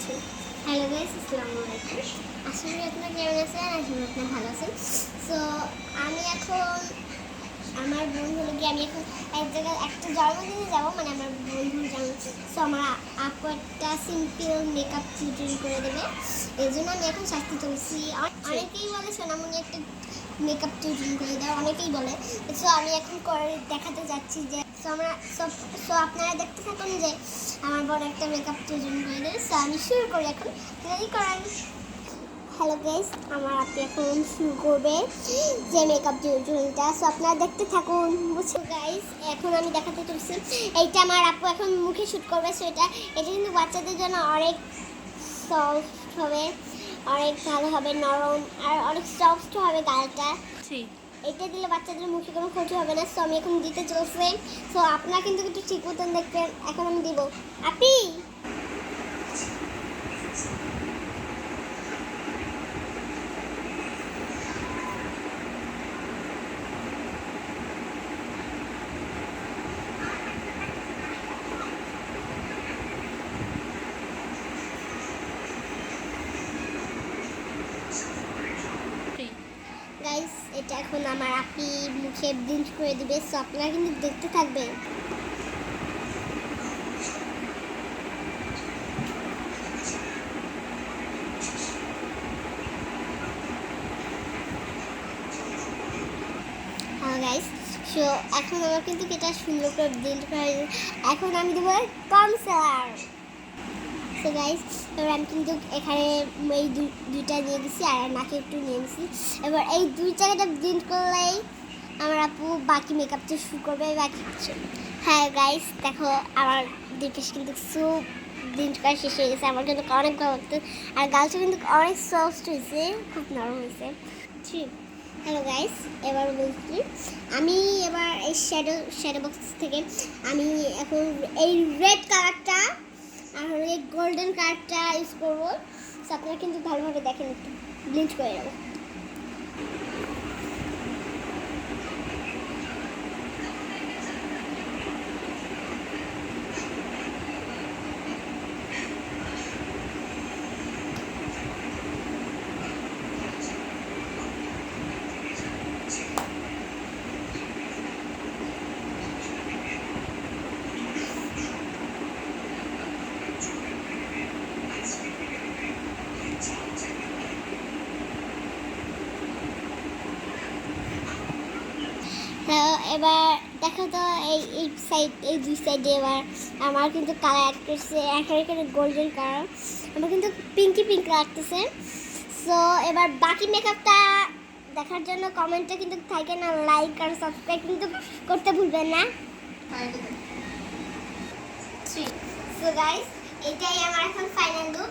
করছি। Hello guys, আসসালামু আলাইকুম। আশা করি আপনারা কেমন আছেন? আশা করি আপনারা ভালো আছেন। সো আমি এখন আমার বোন হলো গিয়ে আমি এখন এক জায়গায় একটা জন্মদিনে যাবো, মানে আমার বন্ধুর জন্মদিন। সো আমার আপু একটা সিম্পল মেকআপ টিউটোরিয়াল করে দেবে, এই জন্য আমি এখন শাস্তি তুলছি। অনেকেই বলে সোনামণি একটা মেকআপ টিউটোরিয়াল করে দেয়, অনেকেই বলে। সো আমি এখন করে দেখাতে যাচ্ছি যে সো আপনারা দেখতে থাকুন যে আমার বড় একটা মেকআপ টিউটোরিয়াল করে দেবে। সো আমি শুরু করি এখন, রেডি করেন। হ্যালো গাইস, আমার আপনি এখন শুরু করবে যে মেকআপ টিউটোরিয়ালটা। সো আপনারা দেখতে থাকুন, বুঝছেন গাইস? এখন আমি দেখাতে চলছি, এইটা আমার আপু এখন মুখে শ্যুট করবে। সো এটা কিন্তু বাচ্চাদের জন্য অনেক সফট হবে, অনেক ভালো হবে, নরম আর অনেক সফট হবে গালটা। এটা দিলে বাচ্চাদের মুখে কোনো ক্ষতি হবে না। সো আমি এখন দিতে চলছি। সো আপনারা কিন্তু একটু ঠিক মতন দেখবেন। এখন আমি দিব। আপনি গাইস, এটা এখন আমার আপি মুখে ব্লিন্ড করে দিবে। সো আপনারা কিন্তু দেখতে থাকবেন। হ্যাঁ গাইস, সো এখন আমার কিন্তু এটা সুন্দর করে ব্লিন্ড করে এখন আমি দেবো কনসিলার। সো গাইস, এবার আমি কিন্তু এখানে এই দুইটা নিয়ে গেছি আর নাকে একটু নিয়ে গেছি। এবার এই দুই জায়গাটা ব্লিন্ড করলেই আমার আপু বাকি মেকআপটা শুরু করবে। বাকি কিছু হ্যাঁ গাইস, দেখো আমার দুই পাশে কিন্তু সুপ ব্লিন্ড করা শেষ হয়ে গেছে। আমার কিন্তু অনেক ভালো লাগতো আর গালটা কিন্তু অনেক সফট হয়েছে, খুব নরম হয়েছে। ঠিক। হ্যালো গাইস, এবার বলছি আমি এবার এই শ্যাডো বক্স থেকে আমি এখন এই রেড কালারটা আর এই গোল্ডেন কালারটা ইউজ করবো। সো আপনারা কিন্তু ভালোভাবে দেখেন, একটু ব্লিন্ড করে নেবো। এবার দেখো তো এই সাইড, এই দুই সাইডে এবার আমার কিন্তু কালার অ্যাড করছে, এখানে গোল্ডেন কালার, আমার কিন্তু পিঙ্ক লাগতেছে। সো এবার বাকি মেকআপটা দেখার জন্য কমেন্টে কিন্তু থাকে না, লাইক আর সাবস্ক্রাইব কিন্তু করতে ভুলবেন না। সো গাইস, এটাই আমার এখন ফাইনাল লুক।